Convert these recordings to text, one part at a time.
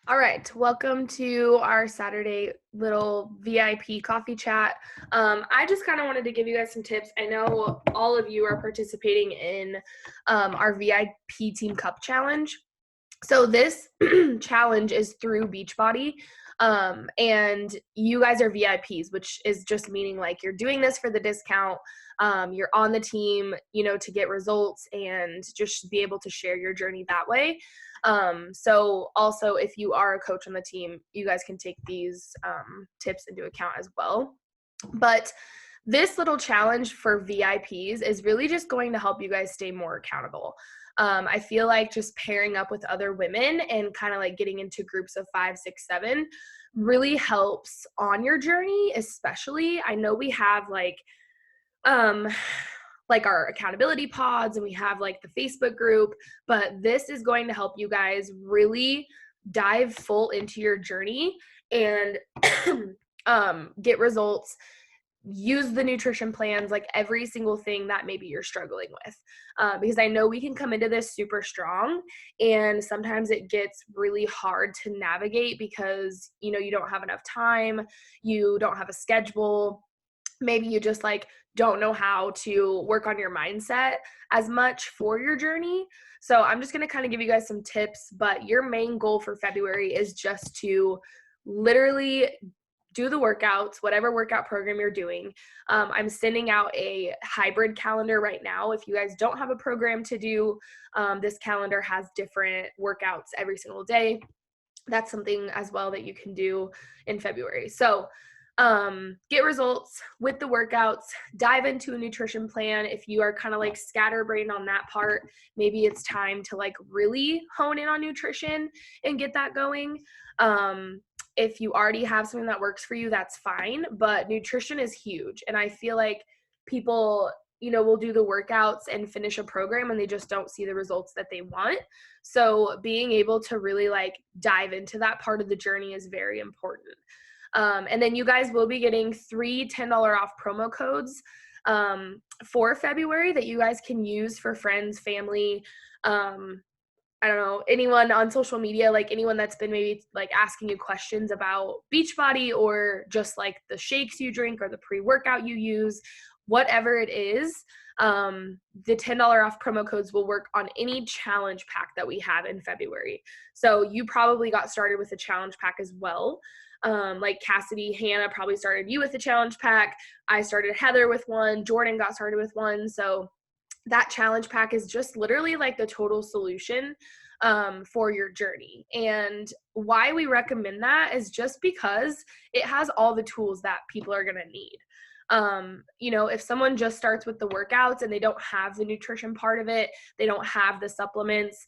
All right, welcome to our Saturday little VIP coffee chat. I just kind of wanted to give you guys some tips. I know all of you are participating in our VIP Team Cup Challenge. So this challenge is through Beachbody, and you guys are VIPs, which is just meaning like you're doing this for the discount. You're on the team, to get results and just be able to share your journey that way. So also, if you are a coach on the team, you guys can take these tips into account as well. But this little challenge for VIPs is really just going to help you guys stay more accountable. I feel like just pairing up with other women and kind of like getting into groups of 5, 6, 7 really helps on your journey, especially. I know we have um like our accountability pods and we have like the Facebook group, but this is going to help you guys really dive full into your journey and get results. Use the nutrition plans, like every single thing that maybe you're struggling with, because I know we can come into this super strong and sometimes it gets really hard to navigate because you don't have enough time, you don't have a schedule, maybe you just like don't know how to work on your mindset as much for your journey. So I'm just going to kind of give you guys some tips, but your main goal for February is just to literally do the workouts, whatever workout program you're doing. I'm sending out a hybrid calendar right now. If you guys don't have a program to do, this calendar has different workouts every single day. That's something as well that you can do in February. So get results with the workouts, dive into a nutrition plan. If you are kind of like scatterbrained on that part, maybe it's time to like really hone in on nutrition and get that going. If you already have something that works for you, that's fine, but nutrition is huge. And I feel like people, will do the workouts and finish a program and they just don't see the results that they want. So being able to really like dive into that part of the journey is very important. And then you guys will be getting 3 $10 off promo codes for February that you guys can use for friends, family, I don't know, anyone on social media, like anyone that's been maybe like asking you questions about Beachbody or just like the shakes you drink or the pre-workout you use, whatever it is. The $10 off promo codes will work on any challenge pack that we have in February. So you probably got started with a challenge pack as well. Like Cassidy, Hannah probably started you with a challenge pack. I started Heather with one. Jordan got started with one. So that challenge pack is just literally like the total solution for your journey. And why we recommend that is just because it has all the tools that people are going to need. If someone just starts with the workouts and they don't have the nutrition part of it, they don't have the supplements,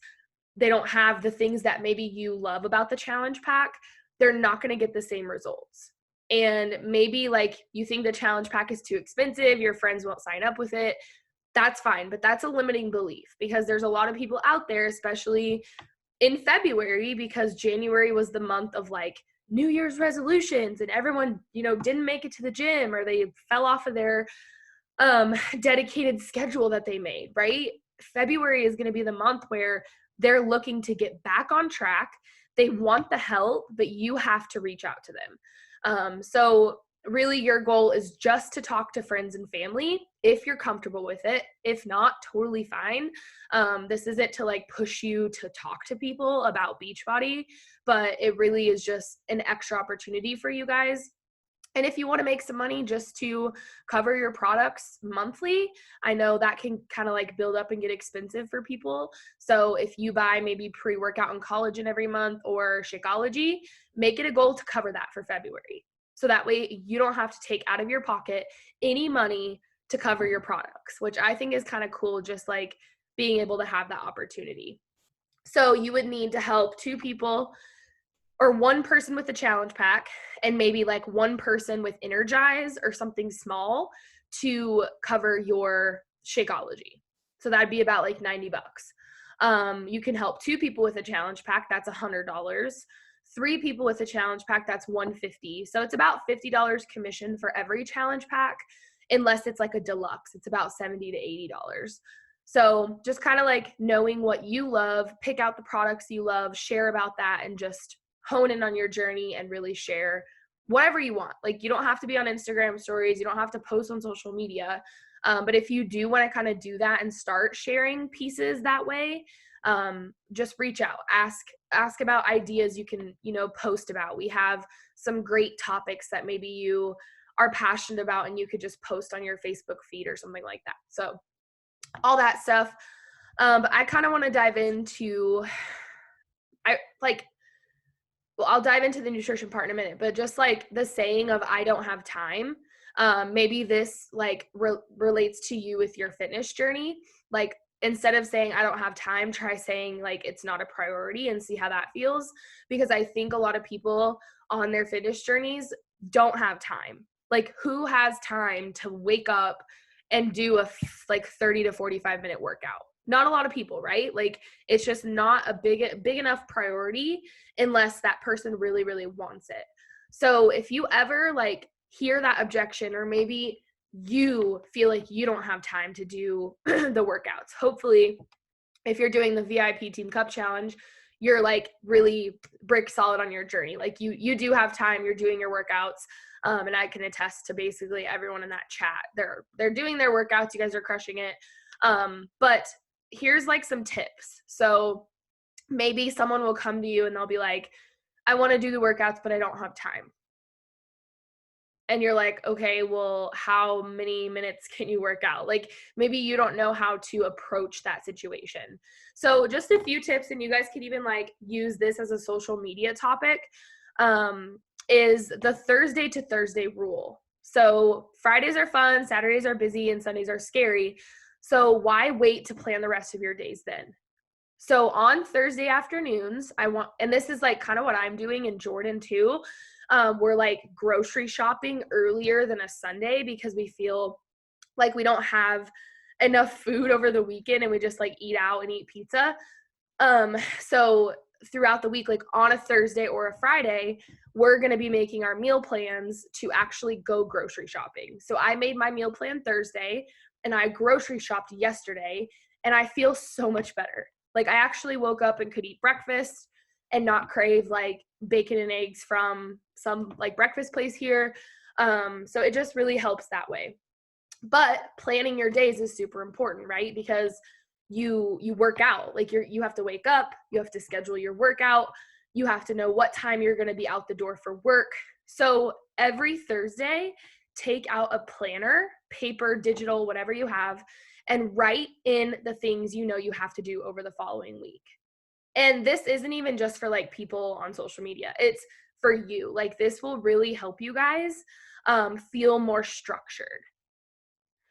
they don't have the things that maybe you love about the challenge pack, they're not going to get the same results. And maybe like you think the challenge pack is too expensive, your friends won't sign up with it. That's fine, but that's a limiting belief because there's a lot of people out there, especially in February, because January was the month of like New Year's resolutions and everyone, didn't make it to the gym or they fell off of their dedicated schedule that they made, right? February is going to be the month where they're looking to get back on track. They want the help, but you have to reach out to them. So really your goal is just to talk to friends and family if you're comfortable with it. If not, totally fine. This isn't to like push you to talk to people about Beachbody, but it really is just an extra opportunity for you guys. And if you want to make some money just to cover your products monthly, I know that can kind of like build up and get expensive for people. So if you buy maybe pre-workout and collagen every month or Shakeology, make it a goal to cover that for February. So that way you don't have to take out of your pocket any money to cover your products, which I think is kind of cool, just like being able to have that opportunity. So you would need to help 2 people or 1 person with a challenge pack and maybe like 1 person with Energize or something small to cover your Shakeology. So that'd be about like $90. You can help 2 people with a challenge pack. That's $100. 3 people with a challenge pack, that's $150. So it's about $50 commission for every challenge pack, unless it's like a deluxe. It's about $70 to $80. So just kind of like knowing what you love, pick out the products you love, share about that, and just hone in on your journey and really share whatever you want. Like, you don't have to be on Instagram stories. You don't have to post on social media. But if you do want to kind of do that and start sharing pieces that way, just reach out, ask about ideas you can, post about. We have some great topics that maybe you are passionate about and you could just post on your Facebook feed or something like that. So all that stuff. But I kind of want to dive into, I'll dive into the nutrition part in a minute, but just like the saying of I don't have time, maybe this like relates to you with your fitness journey. Like, instead of saying I don't have time, try saying like it's not a priority and see how that feels. Because I think a lot of people on their fitness journeys don't have time. Like, who has time to wake up and do a 30 to 45-minute workout? Not a lot of people, right? Like, it's just not a big enough priority unless that person really, really wants it. So if you ever like hear that objection, or maybe you feel like you don't have time to do the workouts, hopefully if you're doing the VIP Team Cup Challenge, you're like really brick solid on your journey. Like, you do have time, you're doing your workouts. And I can attest to basically everyone in that chat. They're doing their workouts. You guys are crushing it. But here's like some tips. So maybe someone will come to you and they'll be like, I want to do the workouts, but I don't have time. And you're like, okay, well, how many minutes can you work out? Like, maybe you don't know how to approach that situation. So just a few tips, and you guys could even like use this as a social media topic, is the Thursday to Thursday rule. So Fridays are fun, Saturdays are busy, and Sundays are scary. So why wait to plan the rest of your days then? So on Thursday afternoons, and this is like kind of what I'm doing in Jordan too. We're like grocery shopping earlier than a Sunday because we feel like we don't have enough food over the weekend and we just like eat out and eat pizza. So throughout the week, like on a Thursday or a Friday, we're going to be making our meal plans to actually go grocery shopping. So I made my meal plan Thursday and I grocery shopped yesterday, and I feel so much better. Like, I actually woke up and could eat breakfast and not crave like bacon and eggs from some like breakfast place here. So it just really helps that way. But planning your days is super important, right? Because you work out. Like, you have to wake up, you have to schedule your workout, you have to know what time you're going to be out the door for work. So every Thursday, take out a planner, paper, digital, whatever you have, and write in the things you know you have to do over the following week. And this isn't even just for like people on social media. It's for you. Like, this will really help you guys feel more structured.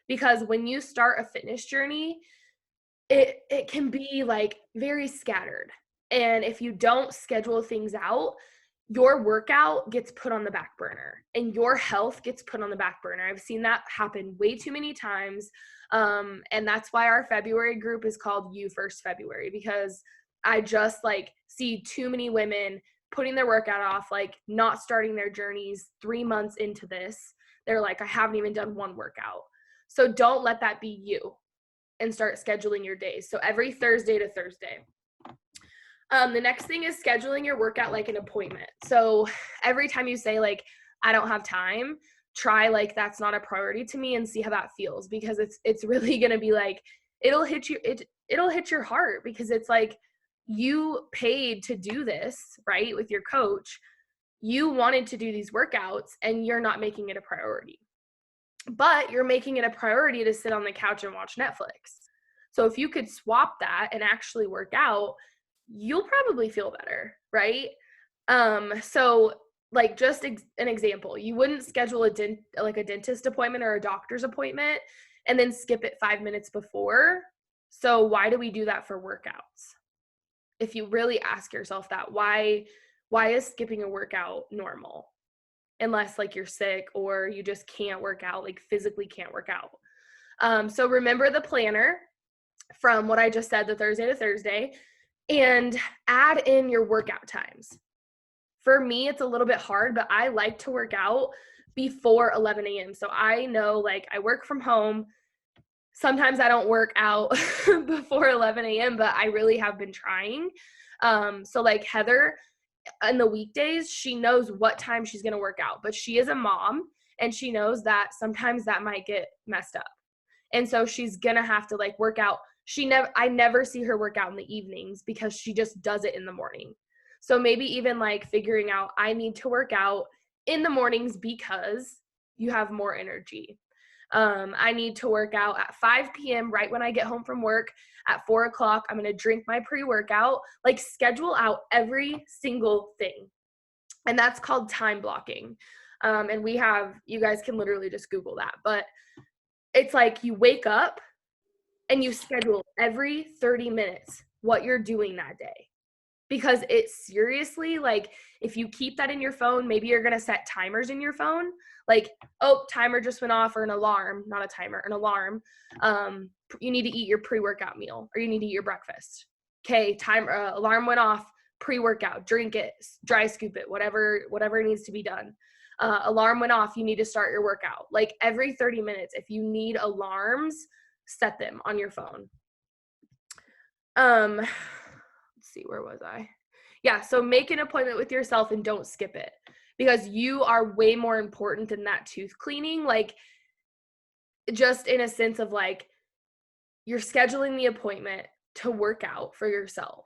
Because when you start a fitness journey, it can be like very scattered. And if you don't schedule things out, your workout gets put on the back burner and your health gets put on the back burner. I've seen that happen way too many times. And that's why our February group is called You First February, because I just like see too many women putting their workout off, like not starting their journeys 3 months into this. They're like, I haven't even done one workout. So don't let that be you, and start scheduling your days. So every Thursday to Thursday. The next thing is scheduling your workout like an appointment. So every time you say like, I don't have time, try like that's not a priority to me and see how that feels, because it's really going to be like, it'll hit your heart, because it's like, you paid to do this, right? With your coach, you wanted to do these workouts and you're not making it a priority, but you're making it a priority to sit on the couch and watch Netflix. So if you could swap that and actually work out, you'll probably feel better, right? So like, just an example, you wouldn't schedule a dentist appointment or a doctor's appointment and then skip it 5 minutes before. So why do we do that for workouts? If you really ask yourself that, why is skipping a workout normal? Unless like you're sick or you just can't work out, like physically can't work out. So remember the planner from what I just said, the Thursday to Thursday, and add in your workout times. For me, it's a little bit hard, but I like to work out before 11 a.m. So I know, like, I work from home. Sometimes I don't work out before 11 a.m., but I really have been trying. So like Heather, in the weekdays, she knows what time she's going to work out, but she is a mom and she knows that sometimes that might get messed up. And so she's going to have to like work out. I never see her work out in the evenings because she just does it in the morning. So maybe even like figuring out I need to work out in the mornings because you have more energy. I need to work out at 5 p.m. right when I get home from work. At 4 o'clock, I'm going to drink my pre-workout. Like schedule out every single thing. And that's called time blocking. And you guys can literally just Google that. But it's like you wake up and you schedule every 30 minutes what you're doing that day. Because it's seriously, like, if you keep that in your phone, maybe you're going to set timers in your phone. Like, oh, timer just went off, or an alarm, not a timer, an alarm. You need to eat your pre-workout meal, or you need to eat your breakfast. Okay, alarm went off, pre-workout, drink it, dry scoop it, whatever needs to be done. Alarm went off, you need to start your workout. Like every 30 minutes, if you need alarms, set them on your phone. Let's see, where was I? Yeah, so make an appointment with yourself and don't skip it, because you are way more important than that tooth cleaning. Like, just in a sense of like, you're scheduling the appointment to work out for yourself,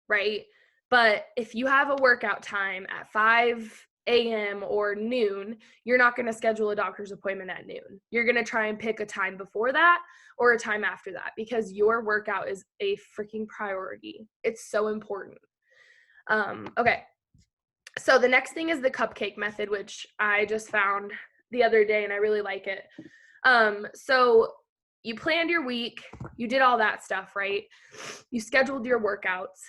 right? But if you have a workout time at 5 a.m. or noon, you're not going to schedule a doctor's appointment at noon. You're going to try and pick a time before that or a time after that, because your workout is a freaking priority. It's so important. Okay. So the next thing is the cupcake method, which I just found the other day and I really like it. So you planned your week, you did all that stuff, right? You scheduled your workouts.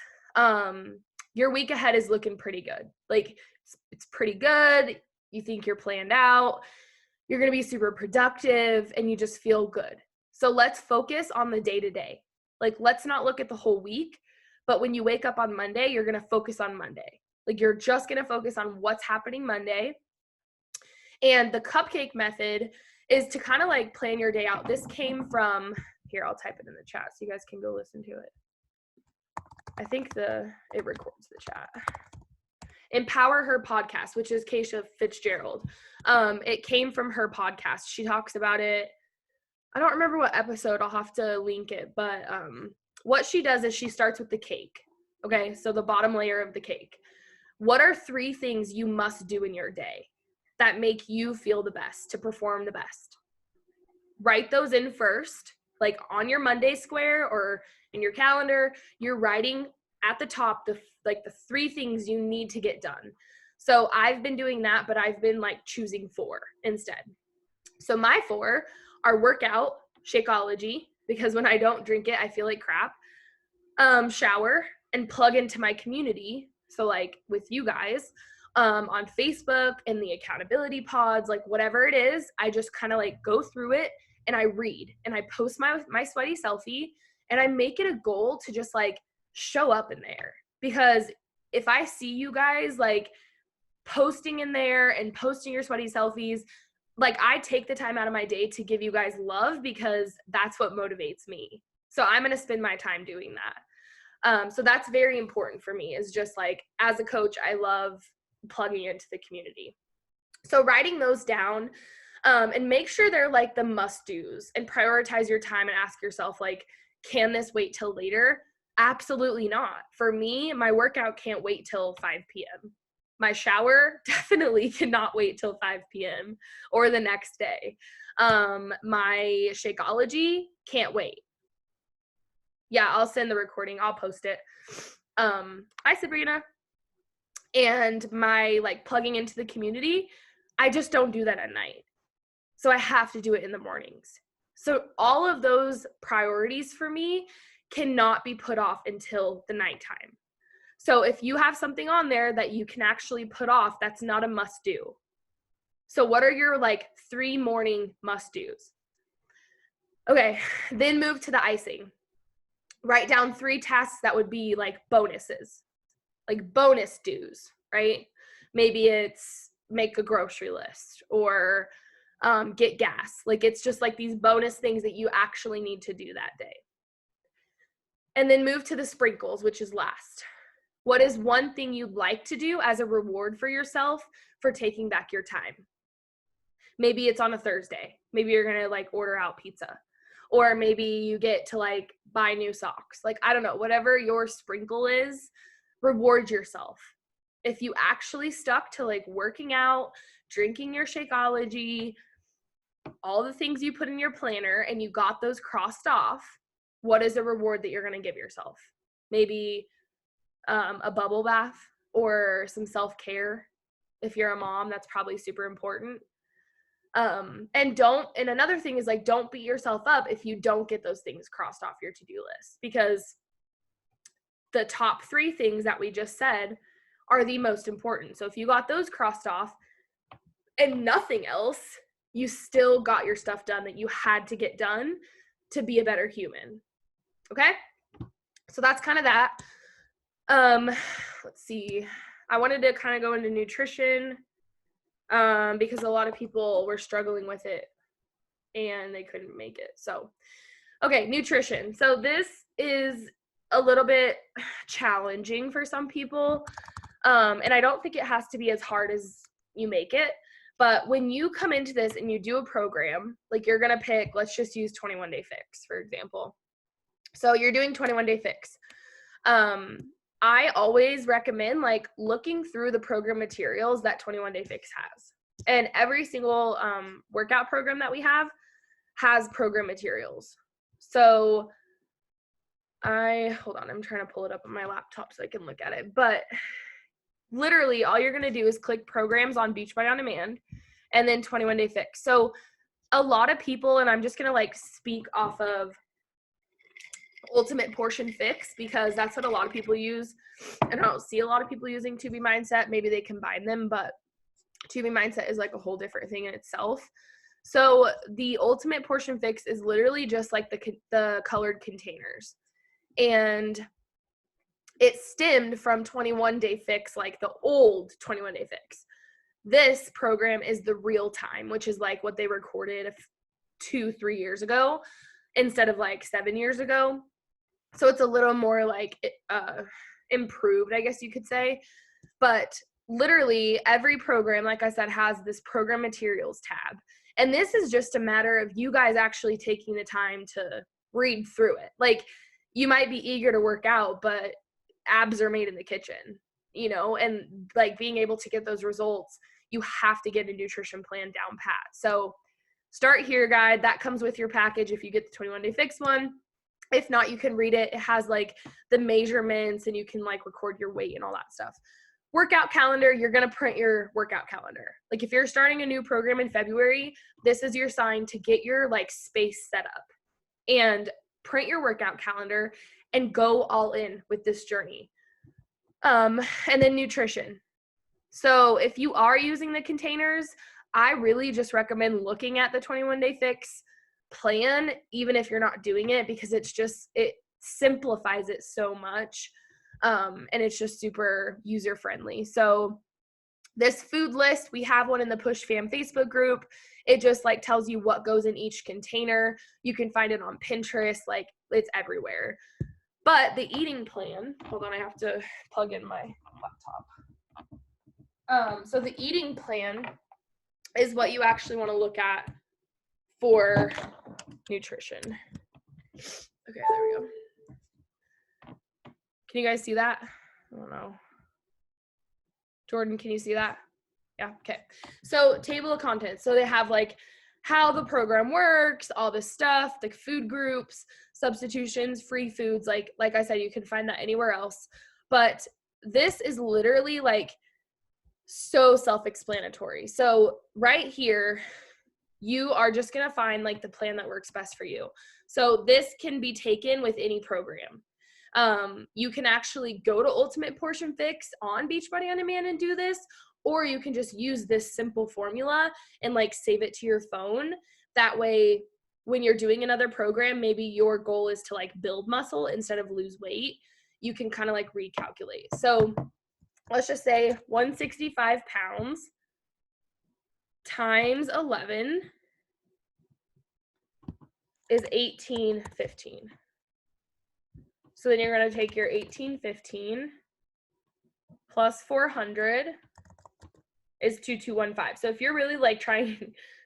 Your week ahead is looking pretty good. Like, it's pretty good. You think you're planned out. You're going to be super productive and you just feel good. So let's focus on the day-to-day. Like, let's not look at the whole week, but when you wake up on Monday, you're going to focus on Monday. Like, you're just going to focus on what's happening Monday. And the cupcake method is to kind of like plan your day out. This came from, here, I'll type it in the chat so you guys can go listen to it. I think it records the chat. Empower Her podcast, which is Keisha Fitzgerald. It came from her podcast. She talks about it. I don't remember what episode. I'll have to link it. But what she does is she starts with the cake. Okay, so the bottom layer of the cake. What are 3 things you must do in your day that make you feel the best, to perform the best? Write those in first, like on your Monday square or in your calendar. You're writing at the top the 3 things you need to get done. So I've been doing that, but I've been like choosing 4 instead. So my 4 are workout, Shakeology, because when I don't drink it, I feel like crap. Shower and plug into my community. So like with you guys, on Facebook and the accountability pods, like whatever it is, I just kind of like go through it and I read and I post my sweaty selfie, and I make it a goal to just like show up in there. Because if I see you guys like posting in there and posting your sweaty selfies, like I take the time out of my day to give you guys love, because that's what motivates me. So I'm going to spend my time doing that. So that's very important for me, is just like, as a coach, I love plugging into the community. So writing those down, and make sure they're like the must-dos, and prioritize your time and ask yourself, like, can this wait till later? Absolutely not. For me, my workout can't wait till 5 p.m. My shower definitely cannot wait till 5 p.m. or the next day. My Shakeology can't wait. Yeah, I'll send the recording. I'll post it. Hi, Sabrina. And my like plugging into the community, I just don't do that at night. So I have to do it in the mornings. So all of those priorities for me cannot be put off until the nighttime. So if you have something on there that you can actually put off, that's not a must do. So what are your like 3 morning must do's? Okay, then move to the icing. Write down 3 tasks that would be like bonuses, like bonus do's, right? Maybe it's make a grocery list or get gas. Like, it's just like these bonus things that you actually need to do that day. And then move to the sprinkles, which is last. What is one thing you'd like to do as a reward for yourself for taking back your time? Maybe it's on a Thursday. Maybe you're going to like order out pizza. Or maybe you get to like buy new socks. Like, I don't know, whatever your sprinkle is, reward yourself. If you actually stuck to like working out, drinking your Shakeology, all the things you put in your planner, and you got those crossed off, what is a reward that you're going to give yourself? Maybe a bubble bath or some self-care. If you're a mom, that's probably super important. And another thing is like, don't beat yourself up if you don't get those things crossed off your to-do list, because the top 3 things that we just said are the most important. So if you got those crossed off and nothing else, you still got your stuff done that you had to get done to be a better human. Okay? So that's kind of that. Let's see. I wanted to kind of go into nutrition because a lot of people were struggling with it and they couldn't make it. So, okay, nutrition. So this is a little bit challenging for some people. And I don't think it has to be as hard as you make it. But when you come into this and you do a program, like you're going to pick, let's just use 21 Day Fix, for example. So you're doing 21 Day Fix. I always recommend like looking through the program materials that 21 Day Fix has. And every single workout program that we have has program materials. So hold on, I'm trying to pull it up on my laptop so I can look at it. But literally all you're going to do is click programs on Beachbody On Demand and then 21 Day Fix. So a lot of people, and I'm just going to like speak off of Ultimate Portion Fix because that's what a lot of people use. And I don't see a lot of people using 2B Mindset. Maybe they combine them, but 2B Mindset is like a whole different thing in itself. So the Ultimate Portion Fix is literally just like the colored containers. And it stemmed from 21 Day Fix, like the old 21 Day Fix. This program is the real time, which is like what they recorded 2-3 years ago instead of like 7 years ago. So it's a little more like improved, I guess you could say. But literally every program, like I said, has this program materials tab. And this is just a matter of you guys actually taking the time to read through it. Like, you might be eager to work out, but abs are made in the kitchen, you know, and like being able to get those results, you have to get a nutrition plan down pat. So Start Here guide, that comes with your package if you get the 21 Day Fix one. If not, you can read it. It has like the measurements and you can like record your weight and all that stuff. Workout calendar, you're going to print your workout calendar. Like if you're starting a new program in February, this is your sign to get your like space set up and print your workout calendar and go all in with this journey. And then nutrition. So if you are using the containers, I really just recommend looking at the 21 Day Fix plan, even if you're not doing it, because it simplifies it so much. And it's just super user friendly. So this food list, we have one in the Push Fam Facebook group. It just like tells you what goes in each container. You can find it on Pinterest, like it's everywhere. But the eating plan, hold on, I have to plug in my laptop. So the eating plan is what you actually want to look at for nutrition. Okay, there we go. Can you guys see that? I don't know. Jordan, can you see that? Yeah, okay. So table of contents. So they have like how the program works, all this stuff, the food groups, substitutions, free foods. Like I said, you can find that anywhere else. But this is literally like so self-explanatory. So right here, you are just going to find like the plan that works best for you. So this can be taken with any program. You can actually go to Ultimate Portion Fix on Beachbody On Demand and do this, or you can just use this simple formula and like save it to your phone. That way, when you're doing another program, maybe your goal is to like build muscle instead of lose weight, you can kind of like recalculate. So let's just say 165 pounds times 11 is 1815. So then you're going to take your 1815 plus 400 is 2215. So if you're really like trying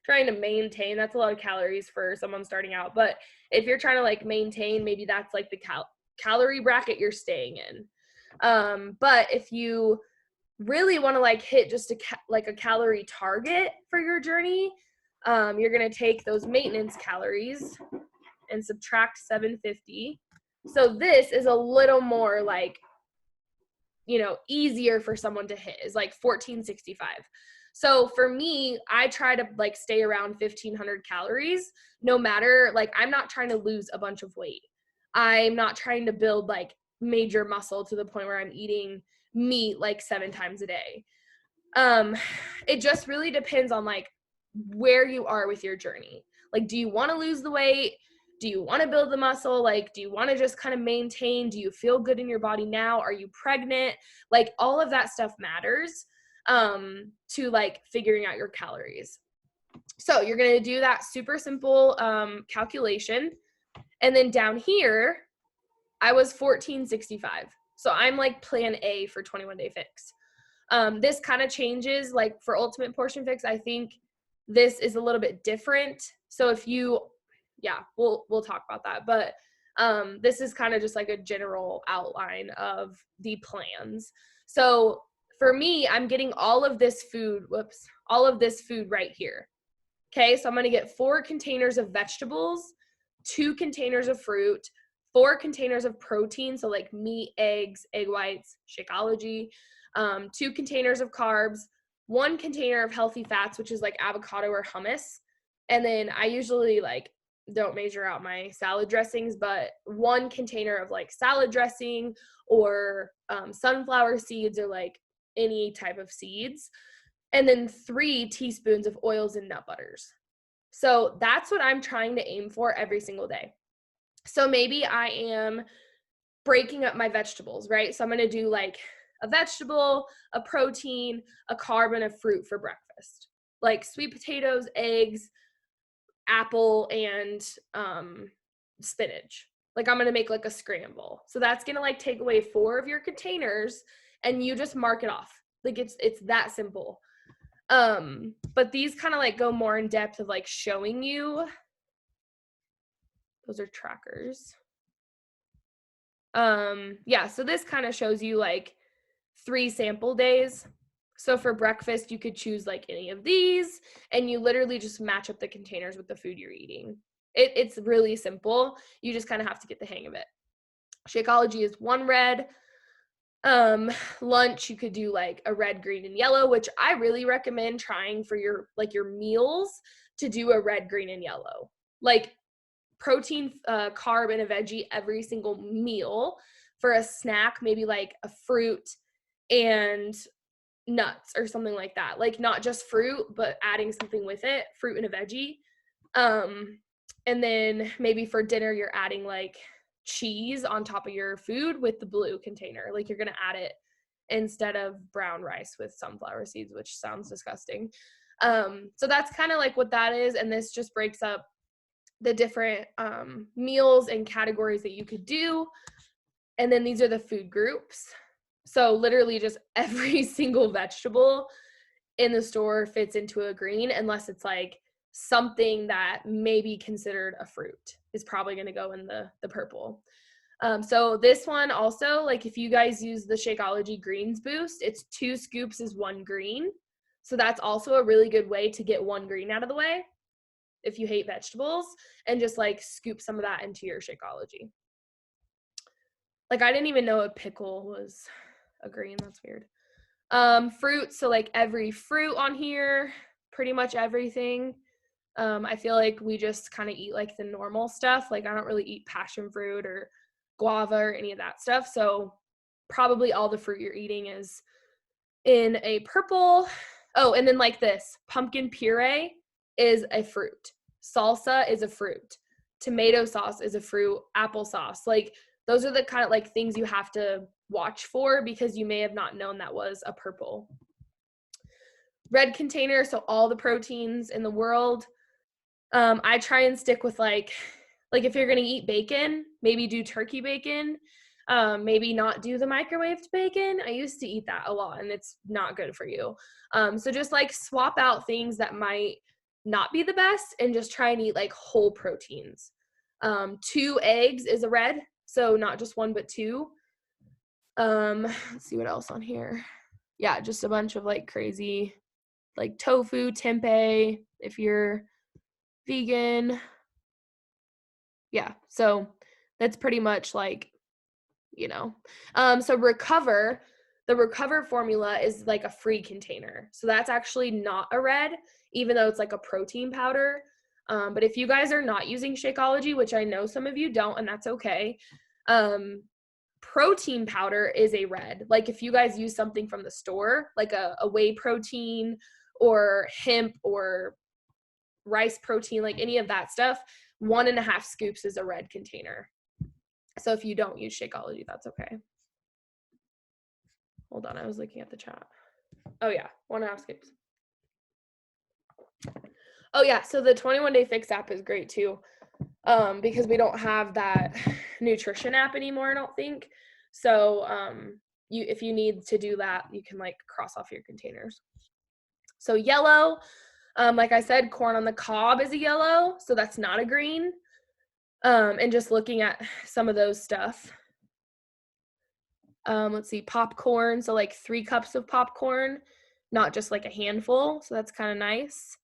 to maintain, that's a lot of calories for someone starting out. But if you're trying to like maintain, maybe that's like the calorie bracket you're staying in. But if you really want to like hit just a calorie target for your journey, you're going to take those maintenance calories and subtract 750. So this is a little more like, easier for someone to hit, is like 1465. So for me, I try to like stay around 1500 calories, no matter, like, I'm not trying to lose a bunch of weight. I'm not trying to build like major muscle to the point where I'm eating meat like 7 times a day. It just really depends on like where you are with your journey. Like, do you want to lose the weight? Do you want to build the muscle? Like, do you want to just kind of maintain? Do you feel good in your body now? Are you pregnant? Like, all of that stuff matters to like figuring out your calories. So you're going to do that super simple calculation. And then down here, I was 1465. So I'm like plan A for 21 Day Fix. This kind of changes, like for Ultimate Portion Fix, I think this is a little bit different. So if you, we'll talk about that. But this is kind of just like a general outline of the plans. So for me, I'm getting all of this food right here. Okay, so I'm going to get 4 containers of vegetables, 2 containers of fruit, 4 containers of protein, so like meat, eggs, egg whites, Shakeology, 2 containers of carbs, 1 container of healthy fats, which is like avocado or hummus. And then I usually like don't measure out my salad dressings, but 1 container of like salad dressing or sunflower seeds or like any type of seeds. And then 3 teaspoons of oils and nut butters. So that's what I'm trying to aim for every single day. So maybe I am breaking up my vegetables, right? So I'm going to do like a vegetable, a protein, a carb, and a fruit for breakfast. Like sweet potatoes, eggs, apple, and spinach. Like I'm going to make like a scramble. So that's going to like take away 4 of your containers and you just mark it off. Like it's that simple. But these kind of like go more in depth of like showing you. Those are trackers. So this kind of shows you like 3 sample days. So for breakfast, you could choose like any of these and you literally just match up the containers with the food you're eating. It's really simple. You just kind of have to get the hang of it. Shakeology is 1 red. Lunch, you could do like a red, green, and yellow, which I really recommend trying for your meals to do a red, green, and yellow. Like protein, carb, and a veggie every single meal. For a snack, maybe like a fruit and nuts or something like that. Like not just fruit, but adding something with it, fruit and a veggie. And then maybe for dinner, you're adding like cheese on top of your food with the blue container. Like you're going to add it instead of brown rice with sunflower seeds, which sounds disgusting. So that's kind of like what that is. And this just breaks up the different meals and categories that you could do. And then these are the food groups. So literally just every single vegetable in the store fits into a green, unless it's like something that may be considered a fruit is probably going to go in the purple. So this one also, like if you guys use the Shakeology Greens Boost, it's 2 scoops is 1 green. So that's also a really good way to get 1 green out of the way if you hate vegetables, and just like scoop some of that into your Shakeology. Like I didn't even know a pickle was a green. That's weird. Fruit, so like every fruit on here, pretty much everything. I feel like we just kind of eat like the normal stuff. Like I don't really eat passion fruit or guava or any of that stuff. So probably all the fruit you're eating is in a purple. Oh, and then like this, pumpkin puree is a fruit. Salsa is a fruit. Tomato sauce is a fruit. Applesauce. Like those are the kind of like things you have to watch for because you may have not known that was a purple. Red container, so all the proteins in the world. I try and stick with like if you're going to eat bacon, maybe do turkey bacon. Maybe not do the microwaved bacon. I used to eat that a lot and it's not good for you. So just like swap out things that might not be the best and just try and eat like whole proteins. 2 eggs is a red, so not just 1 but 2. Let's see what else on here. Yeah, just a bunch of like crazy like tofu, tempeh if you're vegan. Yeah, so that's pretty much like, so Recover, the Recover formula is like a free container. So that's actually not a red, even though it's like a protein powder. But if you guys are not using Shakeology, which I know some of you don't, and that's okay, protein powder is a red. Like if you guys use something from the store, like a whey protein or hemp or rice protein, like any of that stuff, 1.5 scoops is a red container. So if you don't use Shakeology, that's okay. Hold on, I was looking at the chat. Oh yeah, 1.5 scoops. Oh yeah, so the 21 Day Fix app is great too, because we don't have that nutrition app anymore, I don't think. So if you need to do that, you can like cross off your containers. So yellow, like I said, corn on the cob is a yellow, so that's not a green. And just looking at some of those stuff. Let's see, popcorn, so like 3 cups of popcorn, not just like a handful, so that's kind of nice.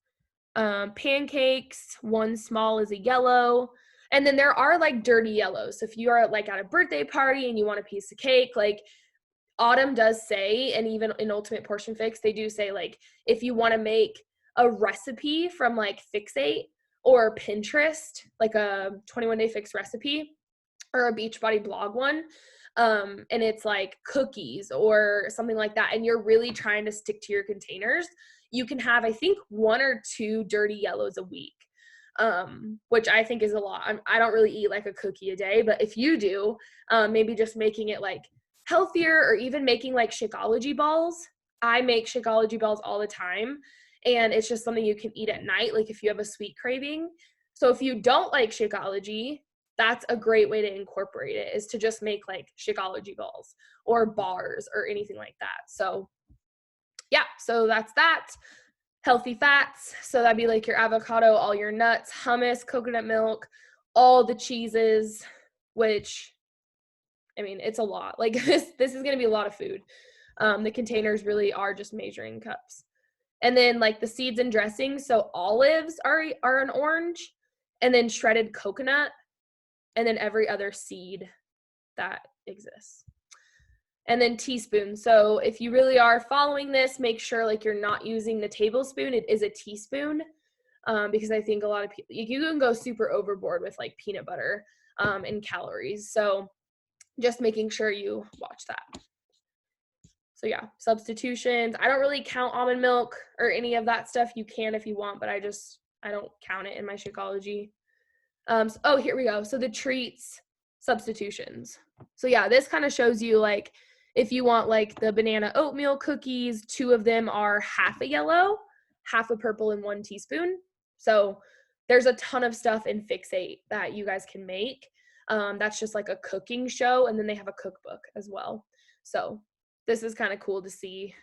Pancakes, 1 small is a yellow. And then there are like dirty yellows. So if you are like at a birthday party and you want a piece of cake, like Autumn does say, and even in Ultimate Portion Fix, they do say like if you want to make a recipe from like Fixate or Pinterest, like a 21 Day Fix recipe or a Beachbody blog one, and it's like cookies or something like that, and you're really trying to stick to your containers, you can have, I think, 1 or 2 dirty yellows a week, which I think is a lot. I don't really eat like a cookie a day, but if you do, maybe just making it like healthier or even making like Shakeology balls. I make Shakeology balls all the time, and it's just something you can eat at night, like if you have a sweet craving. So if you don't like Shakeology, that's a great way to incorporate it, is to just make like Shakeology balls or bars or anything like that. So yeah, so that's that. Healthy fats, so that'd be like your avocado, all your nuts, hummus, coconut milk, all the cheeses, which, I mean, it's a lot. Like this is going to be a lot of food. The containers really are just measuring cups. And then like the seeds and dressings, so olives are an orange, and then shredded coconut, and then every other seed that exists. And then teaspoon. So if you really are following this, make sure like you're not using the tablespoon. It is a teaspoon, because I think a lot of people, you can go super overboard with like peanut butter and calories. So just making sure you watch that. So yeah, substitutions. I don't really count almond milk or any of that stuff. You can if you want, but I don't count it in my Shakeology. Oh, here we go. So the treats substitutions. So yeah, this kind of shows you like if you want like the banana oatmeal cookies, 2 of them are half a yellow, half a purple, and 1 teaspoon. So there's a ton of stuff in Fixate that you guys can make. That's just like a cooking show, and then they have a cookbook as well. So this is kind of cool to see.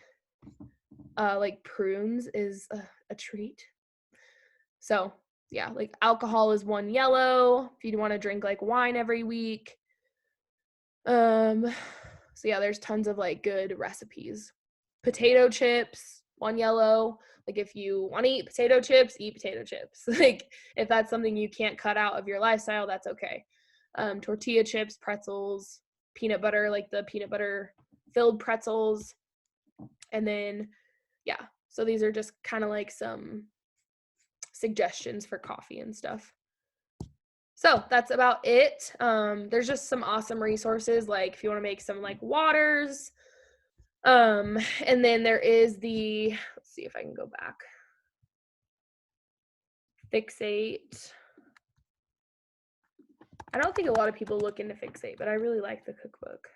Like prunes is a treat. So yeah, like alcohol is 1 yellow if you want to drink like wine every week. So yeah, there's tons of like good recipes. Potato chips, 1 yellow. Like if you want to eat potato chips, eat potato chips. Like if that's something you can't cut out of your lifestyle, that's okay. Tortilla chips, pretzels, peanut butter, like the peanut butter filled pretzels. And then yeah, so these are just kind of like some suggestions for coffee and stuff. So that's about it. There's just some awesome resources, like if you want to make some like waters. And then there is let's see if I can go back. Fixate. I don't think a lot of people look into Fixate, but I really like the cookbook.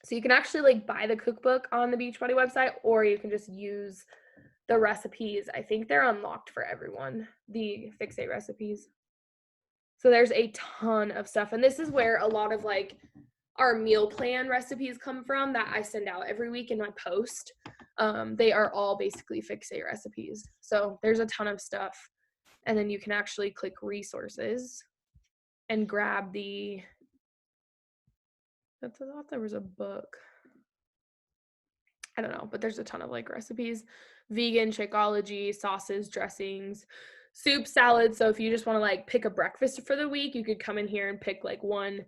So you can actually like buy the cookbook on the Beachbody website, or you can just use the recipes. I think they're unlocked for everyone, the Fixate recipes. So there's a ton of stuff. And this is where a lot of like our meal plan recipes come from that I send out every week in my post. They are all basically Fixate recipes. So there's a ton of stuff. And then you can actually click resources and grab the, I thought there was a book. I don't know, but there's a ton of like recipes, vegan, Shakeology, sauces, dressings, soup, salad. So if you just want to like pick a breakfast for the week, you could come in here and pick like one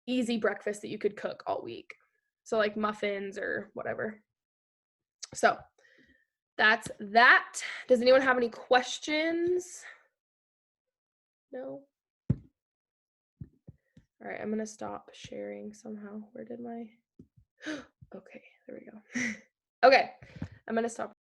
easy breakfast that you could cook all week. So like muffins or whatever. So that's that. Does anyone have any questions? No? All right, I'm going to stop sharing somehow. Where did my, okay, there we go. Okay, I'm going to stop.